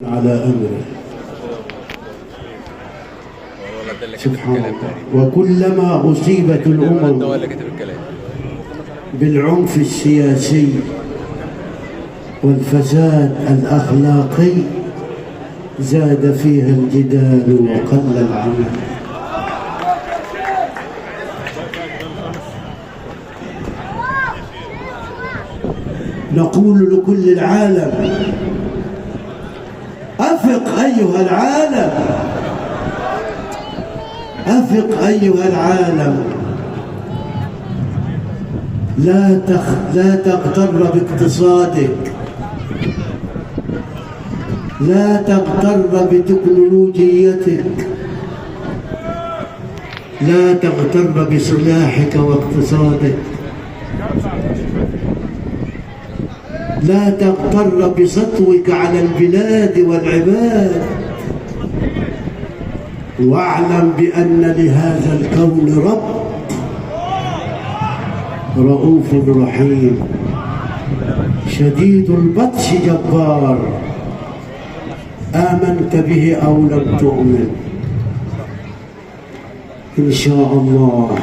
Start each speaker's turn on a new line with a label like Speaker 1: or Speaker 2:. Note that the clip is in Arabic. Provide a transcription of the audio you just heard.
Speaker 1: على أمره سبحان الله. وكلما أصيبت الأمم بالعنف السياسي والفساد الأخلاقي زاد فيها الجدال وقل العمل. نقول لكل العالم: أفق أيها العالم، أفق أيها العالم، لا تغتر باقتصادك، لا تغتر بتكنولوجيتك، لا تغتر بسلاحك واقتصادك، لا تغتر بسطوك على البلاد والعباد، واعلم بأن لهذا الكون رب رؤوف رحيم شديد البطش جبار. آمنت به أو لم تؤمن إن شاء الله